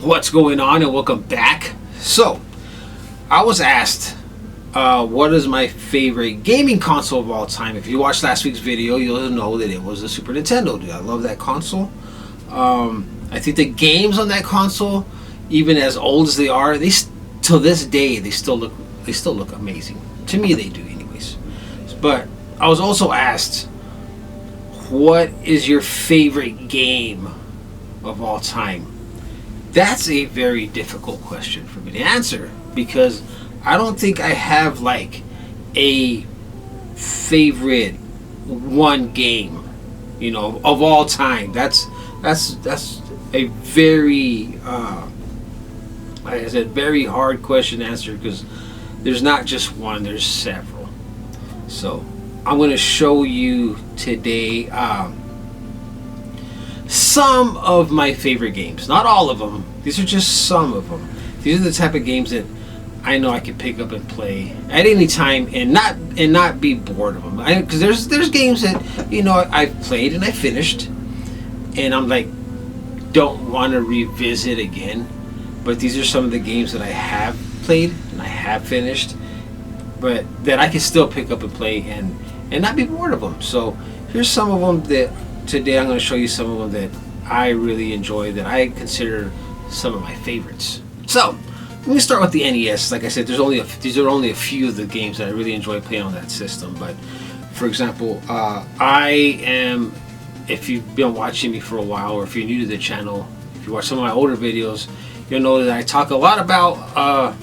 What's going on, and welcome back. So, I was asked, what is my favorite gaming console of all time? If you watched last week's video, you'll know that it was the Super Nintendo. Dude, I love that console. I think the games on that console, even as old as they are, till this day they still look amazing. To me, they do, anyways. But I was also asked, what is your favorite game of all time? That's a very difficult question for me to answer, because I don't think I have like a favorite one game, of all time. That's a very like I said, very hard question to answer, because there's not just one, there's several. So I'm going to show you today some of my favorite games. Not all of them. These are just some of them. These are the type of games that I know I can pick up and play at any time and not be bored of them. Because there's games that I've played and I finished, and I'm like, don't want to revisit again. But these are some of the games that I have played and I have finished, but that I can still pick up and play and not be bored of them. So here's some of them that today I'm going to show you some of them that I really enjoy, that I consider some of my favorites. So let me start with the NES. Like I said, these are only a few of the games that I really enjoy playing on that system. But for example, if you've been watching me for a while, or if you're new to the channel, if you watch some of my older videos, you'll know that I talk a lot about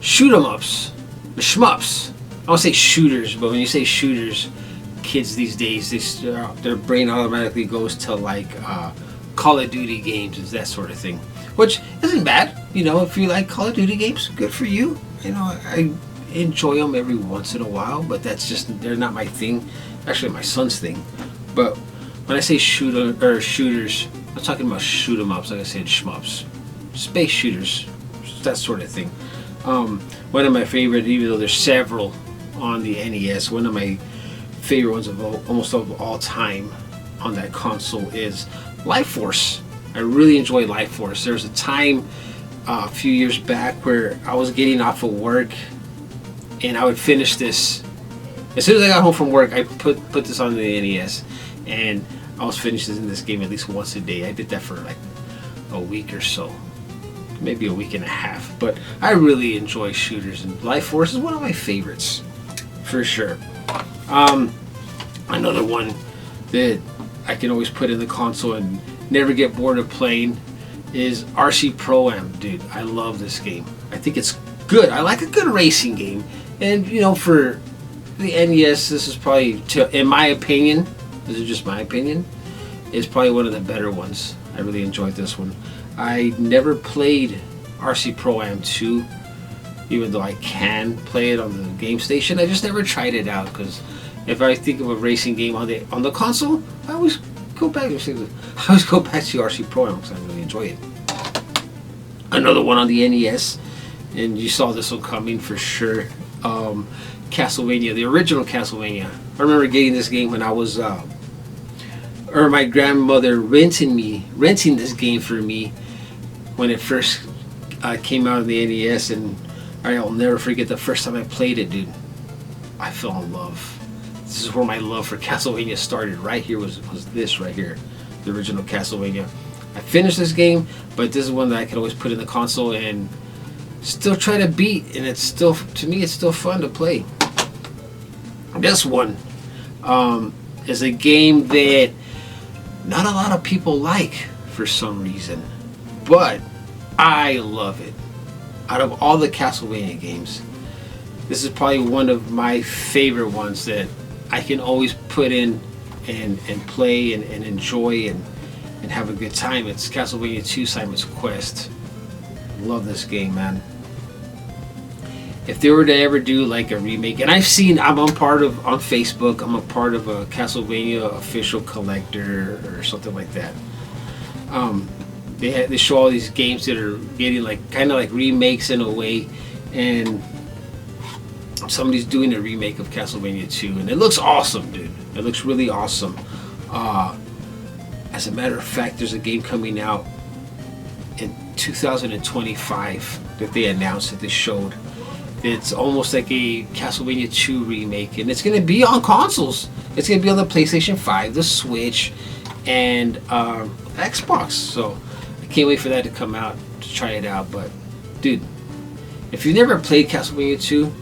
shoot 'em ups, the shmups. I don't say shooters, but when you say shooters, kids these days, their brain automatically goes to like Call of Duty games and that sort of thing, which isn't bad. If you like Call of Duty games, good for you. I enjoy them every once in a while, but they're not my thing. Actually, my son's thing. But when I say shooters, I'm talking about shoot 'em ups, like I said, shmups, space shooters, that sort of thing. One of my favorite, even though there's several on the NES, one of my favorite ones of almost all time on that console is Life Force. I really enjoy Life Force. There was a time a few years back where I was getting off of work, and I would finish this as soon as I got home from work. I put this on the NES, and I was finishing this game at least once a day. I did that for like a week or so, maybe a week and a half. But I really enjoy shooters, and Life Force is one of my favorites for sure. Another one that I can always put in the console and never get bored of playing is RC Pro-Am. Dude, I love this game. I think it's good. I like a good racing game. And for the NES, this is probably, in my opinion, this is just my opinion, is probably one of the better ones. I really enjoyed this one. I never played RC Pro-Am 2, even though I can play it on the game station. I just never tried it out, because if I think of a racing game on the console, I always go back to RC Pro-Am, because I really enjoy it. Another one on the NES, and you saw this one coming for sure, Castlevania, the original Castlevania. I remember getting this game when I was, or my grandmother renting this game for me when it first came out of the NES, and I'll never forget the first time I played it, dude. I fell in love. This is where my love for Castlevania started. Right here was this right here, the original Castlevania. I finished this game, but this is one that I could always put in the console and still try to beat, and to me it's still fun to play. This one is a game that not a lot of people like for some reason, but I love it. Out of all the Castlevania games, this is probably one of my favorite ones that I can always put in and play and enjoy and have a good time. It's Castlevania 2 Simon's Quest. Love this game, man. If they were to ever do like a remake, and on Facebook, I'm a part of a Castlevania official collector or something like that. They show all these games that are getting like kind of like remakes in a way, and somebody's doing a remake of Castlevania 2, and it looks awesome, dude. It looks really awesome. As a matter of fact, there's a game coming out in 2025 that they announced, that they showed. It's almost like a Castlevania 2 remake, and it's going to be on consoles. It's going to be on the PlayStation 5, the Switch, and Xbox. So I can't wait for that to come out to try it out. But dude, if you've never played Castlevania 2,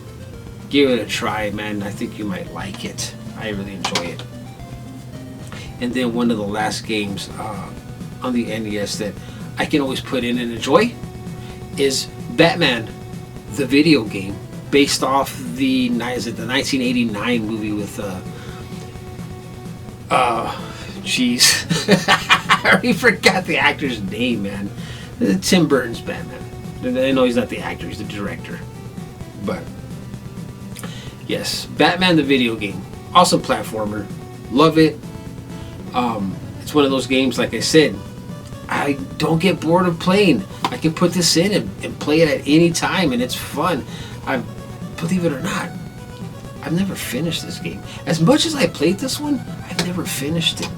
give it a try, man. I think you might like it. I really enjoy it. And then one of the last games on the NES that I can always put in and enjoy is Batman, the video game, based off the 1989 movie with jeez, I already forgot the actor's name, man. Tim Burton's Batman. I know he's not the actor, he's the director. But yes, Batman the video game, awesome platformer, love it. It's one of those games, like I said, I don't get bored of playing. I can put this in and play it at any time, and it's fun. Believe it or not, I've never finished this game. As much as I played this one, I've never finished it.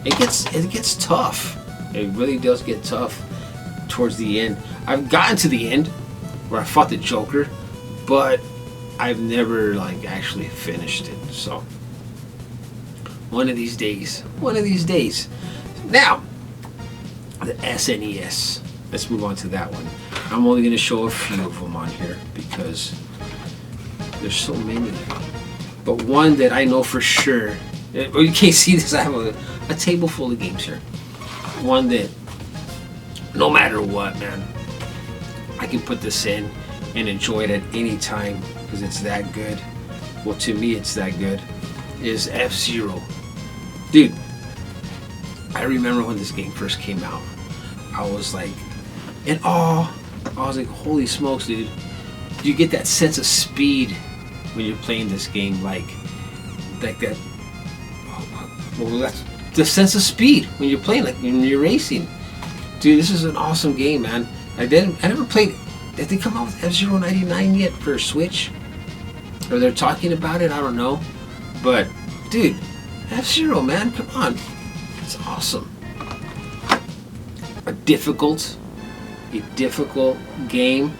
It gets tough. It really does get tough towards the end. I've gotten to the end where I fought the Joker, but I've never actually finished it. So one of these days. Now, the SNES. Let's move on to that one. I'm only going to show a few of them on here because there's so many. But one that I know for sure, you can't see this, I have a table full of games here. One that, no matter what, man, I can put this in and enjoy it at any time because it's that good. Well, to me, it's that good. Is F-Zero. Dude, I remember when this game first came out. I was like in awe. I was like, holy smokes, dude. You get that sense of speed when you're playing this game, like that. Well, that's the sense of speed when you're playing, like when you're racing. Dude, this is an awesome game, man. I never played. Did they come out with F-Zero 99 yet for Switch? Or they're talking about it? I don't know. But dude, F-Zero, man, come on. It's awesome. A difficult game,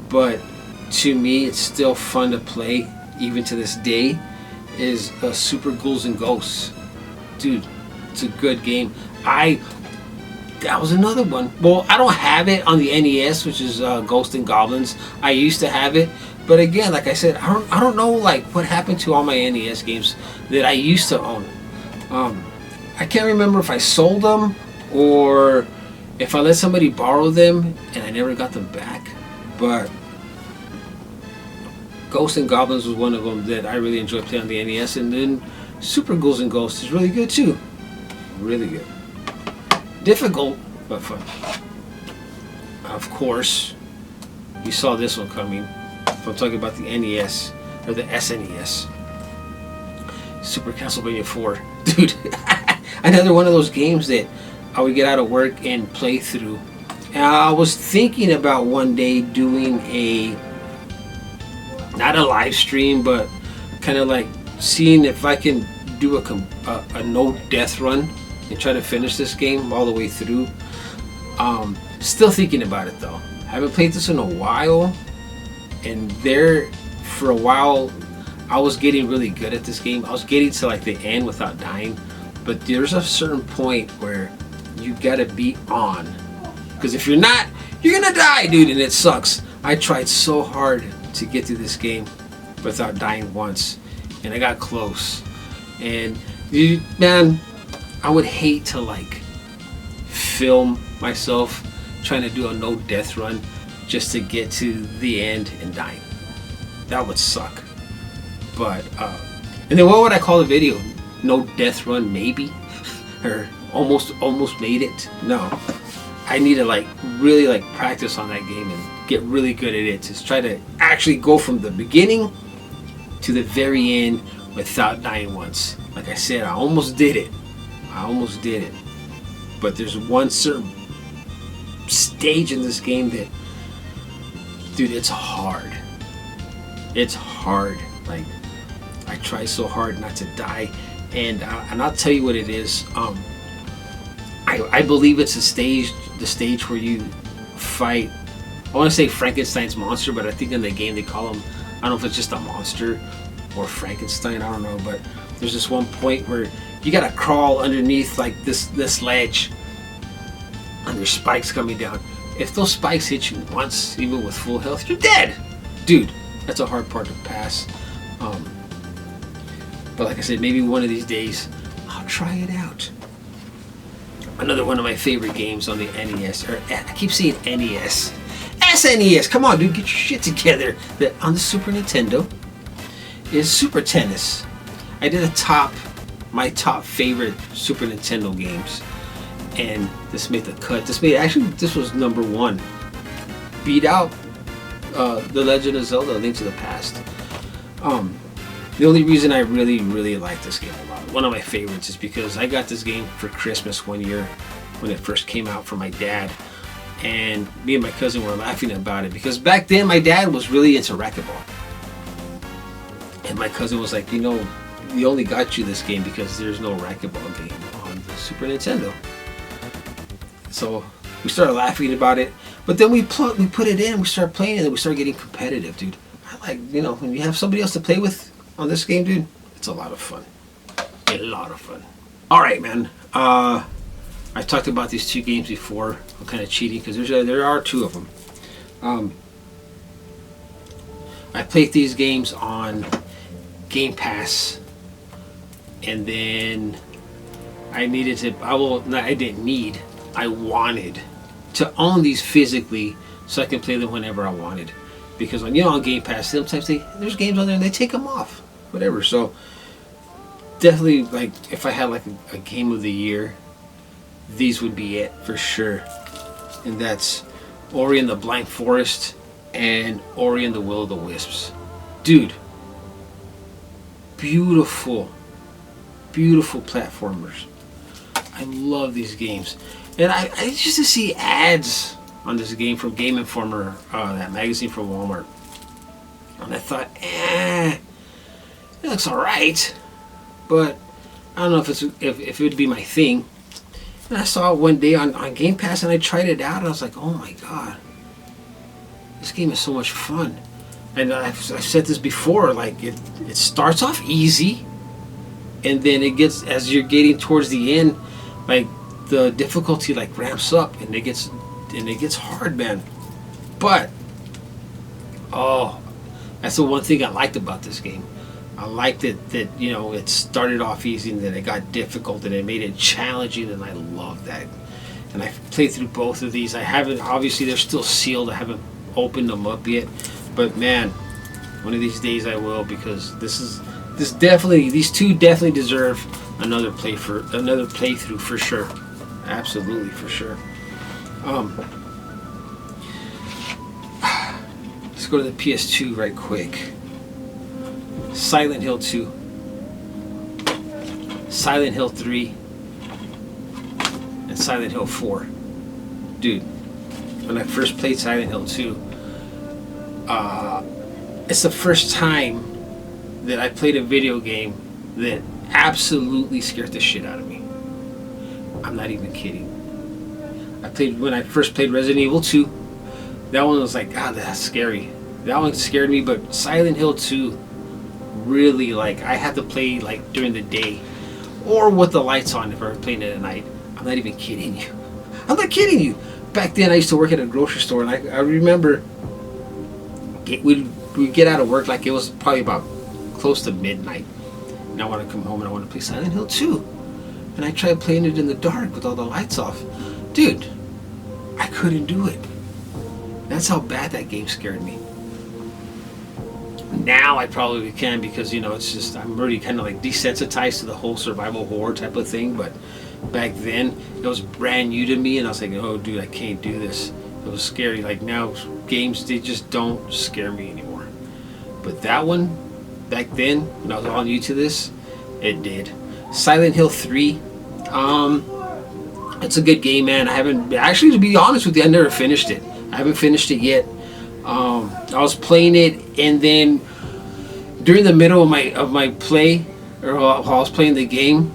but to me it's still fun to play even to this day, is Super Ghouls and Ghosts. Dude, it's a good game. That was another one. Well, I don't have it on the NES, which is Ghosts and Goblins. I used to have it, but again, like I said, I don't know what happened to all my NES games that I used to own. I can't remember if I sold them or if I let somebody borrow them and I never got them back. But Ghosts and Goblins was one of them that I really enjoyed playing on the NES, and then Super Ghouls and Ghosts is really good too. Really good. Difficult, but fun. Of course, you saw this one coming. If I'm talking about the NES or the SNES. Super Castlevania 4. Dude, another one of those games that I would get out of work and play through. And I was thinking about one day doing not a live stream, but kind of like seeing if I can do a no death run and try to finish this game all the way through. Still thinking about it though. Haven't played this in a while, and for a while I was getting really good at this game. I was getting to the end without dying, but there's a certain point where you gotta be on, because if you're not, you're gonna die, dude, and it sucks. I tried so hard to get through this game without dying once, and I got close. And man, I would hate to film myself trying to do a no death run just to get to the end and dying. That would suck. But and then what would I call the video? No death run, maybe, or almost made it. No, I need to really practice on that game and get really good at it. Just try to actually go from the beginning to the very end without dying once. Like I said, I almost did it. But there's one certain stage in this game that, dude, it's hard. It's hard. I try so hard not to die, and I'll tell you what it is. I believe it's the stage where you fight, I want to say Frankenstein's monster, but I think in the game they call him, I don't know if it's just a monster or Frankenstein, I don't know, but there's this one point where you gotta crawl underneath like this ledge and there's spikes coming down. If those spikes hit you once, even with full health, you're dead. Dude, that's a hard part to pass. But like I said, maybe one of these days I'll try it out. Another one of my favorite games on the NES, or I keep saying NES. SNES, come on dude, get your shit together. On the Super Nintendo is Super Tennis. I did my top favorite Super Nintendo games. And this made the cut. This was number 1. Beat out The Legend of Zelda: A Link to the Past. The only reason I really like this game a lot, one of my favorites, is because I got this game for Christmas one year when it first came out from my dad. And me and my cousin were laughing about it because back then my dad was really into racquetball. And my cousin was like, we only got you this game because there's no racquetball game on the Super Nintendo. So we started laughing about it, but then we put it in, we started playing it, and we started getting competitive, dude. I like, when you have somebody else to play with on this game, dude, it's a lot of fun. A lot of fun. All right, man. I've talked about these 2 games before. I'm kind of cheating because there are 2 of them. I played these games on Game Pass, and then I wanted to own these physically so I can play them whenever I wanted. Because on Game Pass, sometimes there's games on there and they take them off, whatever. So definitely, like, if I had like a game of the year, these would be it for sure. And that's Ori and the Blind Forest and Ori and the Will of the Wisps. Dude, beautiful platformers. I love these games. And I used to see ads on this game from Game Informer, that magazine from Walmart. And I thought, it looks alright. But I don't know if it would be my thing. And I saw it one day on Game Pass and I tried it out and I was like, oh my god. This game is so much fun. And I've said this before, like it starts off easy. And then it gets, as you're getting towards the end, like the difficulty like ramps up and it gets hard, man. But that's the one thing I liked about this game. I liked it that it started off easy and then it got difficult and it made it challenging, and I love that. And I've played through both of these. I haven't, obviously they're still sealed, I haven't opened them up yet, but man, one of these days I will, because these 2 definitely deserve another playthrough for sure. Absolutely, for sure. Let's go to the PS2 right quick. Silent Hill 2, Silent Hill 3, and Silent Hill 4. Dude, when I first played Silent Hill 2, it's the first time that I played a video game that absolutely scared the shit out of me. I'm not even kidding. When I first played Resident Evil 2, that one was like, God, that's scary. That one scared me, but Silent Hill 2 really, like, I had to play like during the day or with the lights on if I were playing it at night. I'm not even kidding you. I'm not kidding you. Back then I used to work at a grocery store, and I remember we'd get out of work, like it was probably about close to midnight, and I want to come home and I want to play Silent Hill 2, and I tried playing it in the dark with all the lights off. Dude, I couldn't do it. That's how bad that game scared me. Now I probably can, because it's just, I'm already kind of like desensitized to the whole survival horror type of thing. But back then it was brand new to me, and I was like, oh dude, I can't do this. It was scary. Like now games, they just don't scare me anymore. But that one, back then when I was all new to this, it did. Silent Hill 3, it's a good game, man. I haven't, actually, to be honest with you, I never finished it. I haven't finished it yet. I was playing it, and then during the middle of my play, or while I was playing the game,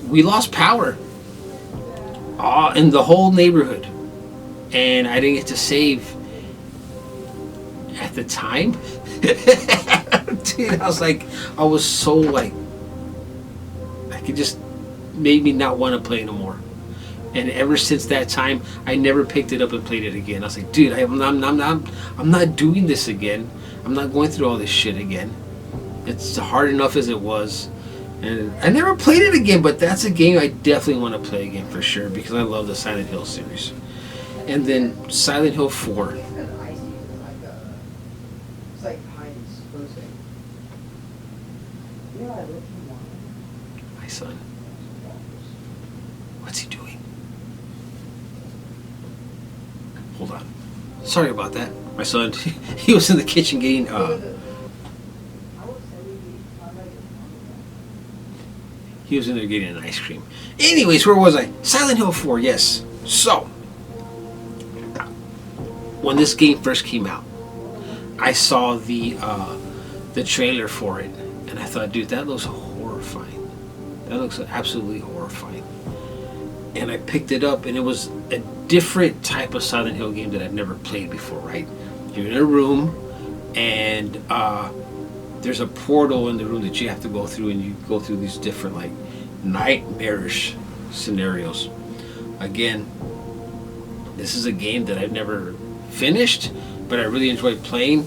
we lost power in the whole neighborhood, and I didn't get to save at the time. Dude, I was so like, I could just made me not want to play no more. And ever since that time, I never picked it up and played it again. I was like, dude, I'm not doing this again. I'm not going through all this shit again. It's hard enough as it was. And I never played it again, but that's a game I definitely want to play again for sure, because I love the Silent Hill series. And then Silent Hill 4. My son. What's he doing? Hold on. Sorry about that. My son, he was in the kitchen getting he was in there getting an ice cream. Anyways, where was I? Silent Hill 4, yes. So, when this game first came out, I saw the trailer for it, and I thought, dude, that looks horrifying. That looks absolutely horrifying. And I picked it up, and it was a different type of Silent Hill game that I've never played before, right? You're in a room, and there's a portal in the room that you have to go through, and you go through these different, like, nightmarish scenarios. Again, this is a game that I've never finished, but I really enjoyed playing.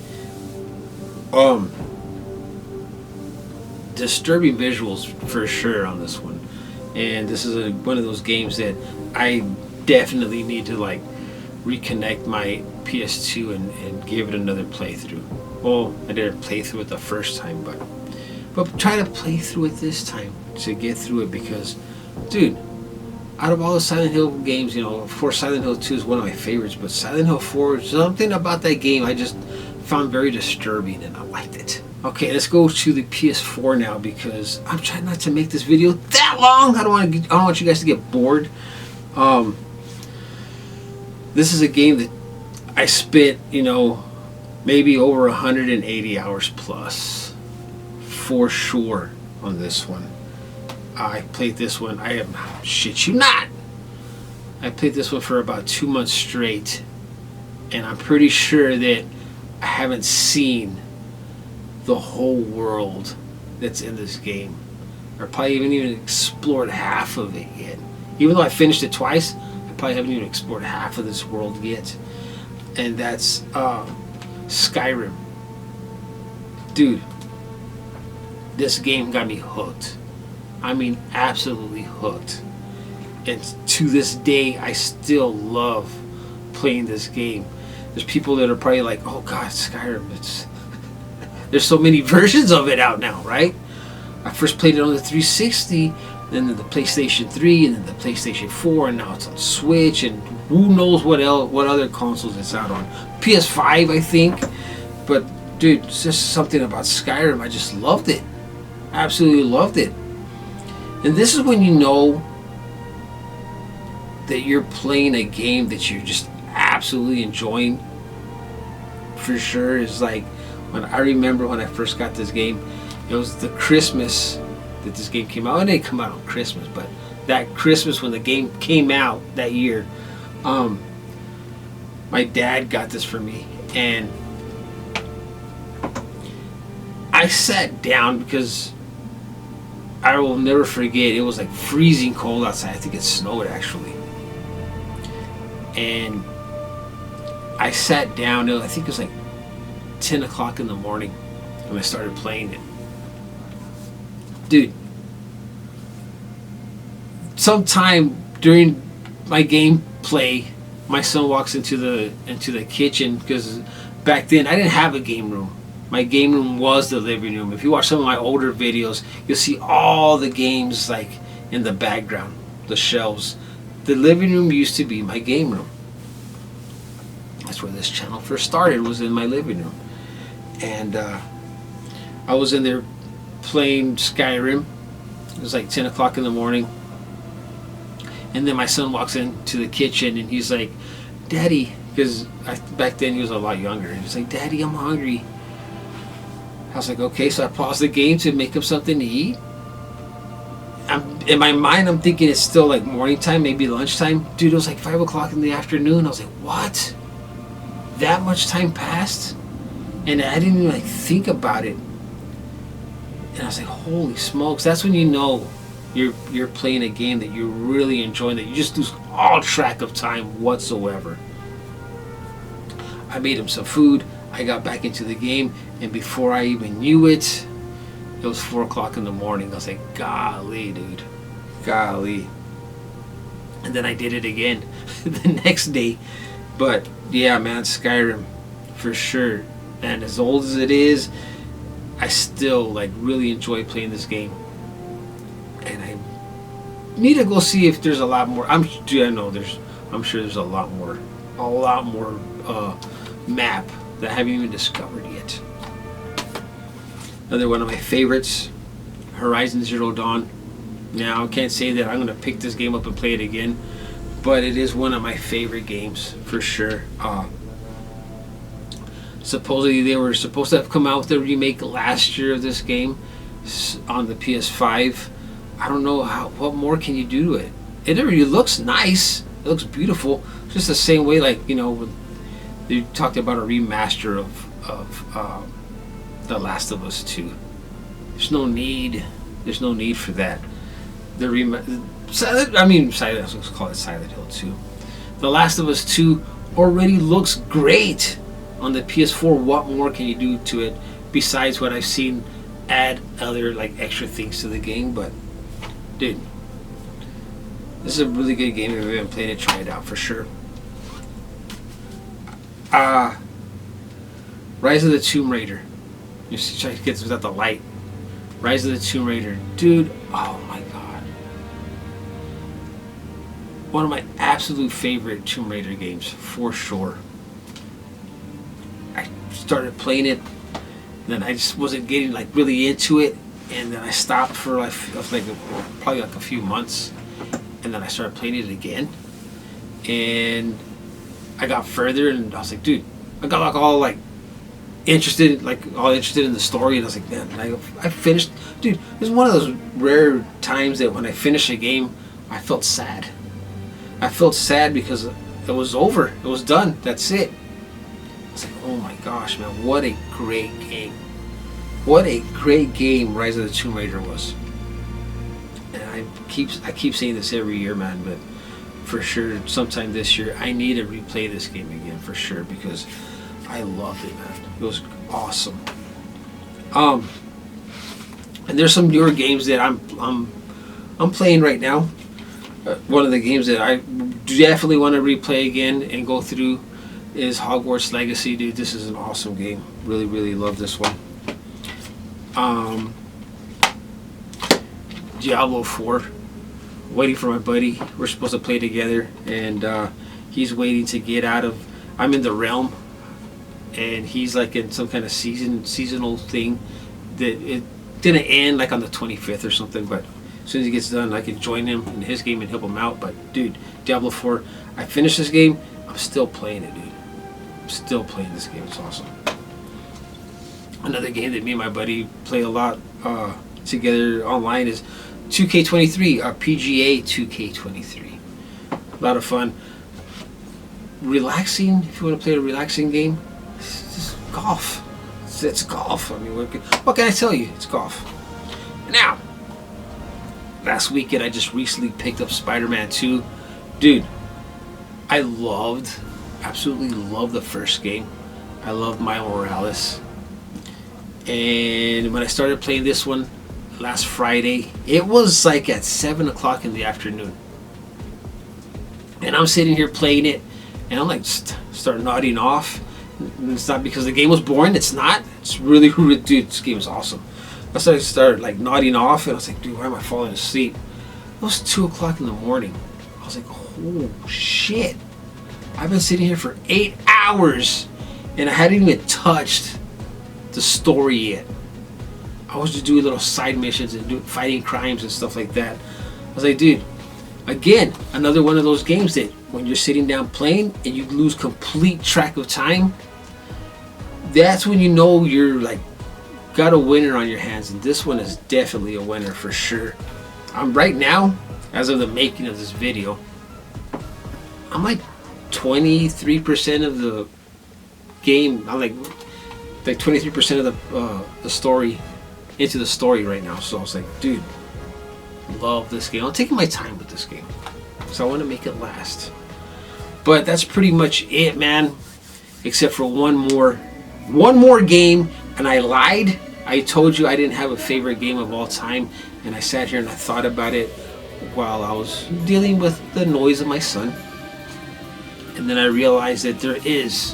Disturbing visuals for sure on this one, and this is one of those games that I definitely need to like reconnect my PS2 and give it another playthrough. Well, I didn't play through it the first time, but try to play through it this time to get through it, because, dude, out of all the Silent Hill games, you know, of course Silent Hill 2 is one of my favorites, but Silent Hill 4, something about that game I just found very disturbing, and I liked it. Okay, let's go to the PS4 now, because I'm trying not to make this video that long. I don't want you guys to get bored. This is a game that I spent, you know, maybe over 180 hours plus, for sure, on this one. I played this one, I am, shit you not, I played this one for about 2 months straight, and I'm pretty sure that I haven't seen the whole world that's in this game, or probably even explored half of it yet. Even though I finished it twice, I probably haven't even explored half of this world yet. And that's Skyrim. Dude, this game got me hooked. I mean, absolutely hooked. And to this day, I still love playing this game. There's people that are probably like, oh god, Skyrim, there's so many versions of it out now, right? I first played it on the 360, then the PlayStation 3, and then the PlayStation 4, and now it's on Switch, and who knows what other consoles it's out on. PS5, I think. But dude, it's just something about Skyrim, I just loved it. Absolutely loved it. And this is when you know that you're playing a game that you're just absolutely enjoying. For sure. It's like, when I remember when I first got this game, it was the Christmas that this game came out. It didn't come out on Christmas, but that Christmas when the game came out that year, my dad got this for me, and I sat down because I will never forget, it was like freezing cold outside. I think it snowed actually. And I sat down, I think it was like 10 o'clock in the morning when I started playing it. Dude, sometime during my gameplay, my son walks into the kitchen, because back then I didn't have a game room. My game room was the living room. If you watch some of my older videos, you'll see all the games like in the background, the shelves. The living room used to be my game room. That's where this channel first started, was in my living room. And I was in there playing Skyrim. It was like 10 o'clock in the morning. And then my son walks into the kitchen and he's like, Daddy, because back then he was a lot younger. He was like, Daddy, I'm hungry. I was like, okay, so I paused the game to make him something to eat. in my mind, I'm thinking it's still like morning time, maybe lunchtime. Dude, it was like 5 o'clock in the afternoon. I was like, what? That much time passed? And I didn't even like think about it. And I was like, holy smokes. That's when you know you're playing a game that you're really enjoying, that you just lose all track of time whatsoever. I made him some food. I got back into the game. And before I even knew it, it was 4 o'clock in the morning. I was like, golly, dude. Golly. And then I did it again the next day. But yeah, man, Skyrim, for sure. And as old as it is, I still like really enjoy playing this game. And I need to go see if there's a lot more. I'm sure there's a lot more map that I haven't even discovered yet. Another one of my favorites, Horizon Zero Dawn. Now, I can't say that I'm going to pick this game up and play it again, but it is one of my favorite games for sure. Supposedly they were supposed to have come out with a remake last year of this game on the PS5. I don't know what more can you do to it. It already looks nice. It looks beautiful. Just the same way, like, you know, they talked about a remaster of The Last of Us 2. There's no need for that. Let's call it Silent Hill 2. The Last of Us 2 already looks great on the PS4. What more can you do to it besides what I've seen add other like extra things to the game? But dude, this is a really good game. If you haven't played it, try it out for sure. Rise of the Tomb Raider. You see, try to get without the light. Rise of the Tomb Raider, dude. Oh my god, one of my absolute favorite Tomb Raider games for sure. I started playing it, and then I just wasn't getting like really into it, and then I stopped for probably a few months, and then I started playing it again, and I got further, and I was like, dude, I got all interested in the story, and I was like, man, I finished. Dude, it was one of those rare times that when I finished a game, I felt sad. I felt sad because it was over. It was done. That's it. I was like, oh my gosh, man, what a great game. What a great game Rise of the Tomb Raider was. And I keep saying this every year, man, but for sure, sometime this year, I need to replay this game again for sure, because I loved it, man. It was awesome. And there's some newer games that I'm playing right now. One of the games that I definitely want to replay again and go through is Hogwarts Legacy, dude. This is an awesome game. Really, really love this one. Diablo 4. Waiting for my buddy. We're supposed to play together, and he's waiting to get out of. I'm in the realm, and he's like in some kind of seasonal thing that it didn't end like on the 25th or something. But as soon as he gets done, I can join him in his game and help him out. But dude, Diablo 4. I finished this game. I'm still playing it, dude. I'm still playing this game. It's awesome. Another game that me and my buddy play a lot together online is 2K23, PGA 2K23. A lot of fun. Relaxing, if you want to play a relaxing game, it's just golf. It's golf. I mean, what can I tell you? It's golf. Now, last weekend I just recently picked up Spider-Man 2. Dude, I absolutely loved the first game. I loved Miles Morales. And when I started playing this one last Friday, it was like at 7 o'clock in the afternoon. And I'm sitting here playing it, and I'm like, start nodding off. And it's not because the game was boring. It's not. It's really, dude, this game is awesome. I started like nodding off, and I was like, dude, why am I falling asleep? It was 2 o'clock in the morning. I was like, oh shit. I've been sitting here for 8 hours, and I hadn't even touched the story yet. I was just doing little side missions and fighting crimes and stuff like that. I was like, dude, again, another one of those games that when you're sitting down playing and you lose complete track of time, that's when you know you're like got a winner on your hands. And this one is definitely a winner for sure. I'm right now, as of the making of this video, I'm like 23% of the game. I'm like 23% of the story into the story right now. So I was like, dude, love this game. I'm taking my time with this game, so I want to make it last. But that's pretty much it, man. Except for one more game, and I lied. I told you I didn't have a favorite game of all time, and I sat here and I thought about it while I was dealing with the noise of my son. And then I realized that there is.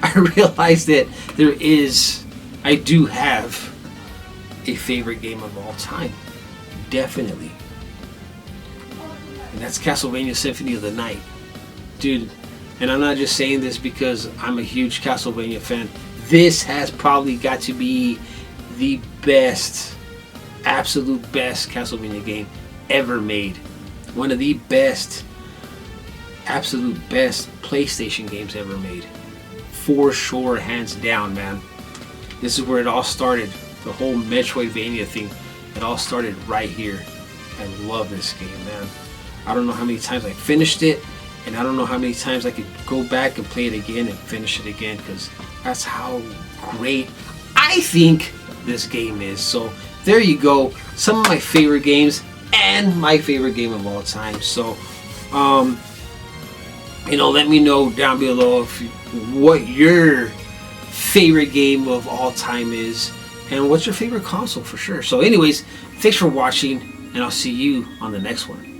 I realized that there is. I do have a favorite game of all time. Definitely. And that's Castlevania Symphony of the Night. Dude, and I'm not just saying this because I'm a huge Castlevania fan. This has probably got to be the best, absolute best Castlevania game ever made. One of the best, absolute best PlayStation games ever made. For sure, hands down, man. This is where it all started. The whole Metroidvania thing, it all started right here. I love this game, man. I don't know how many times I finished it, and I don't know how many times I could go back and play it again and finish it again, because that's how great I think this game is. So there you go, some of my favorite games and my favorite game of all time. So let me know down below what your favorite game of all time is, and what's your favorite console for sure. So anyways, thanks for watching, and I'll see you on the next one.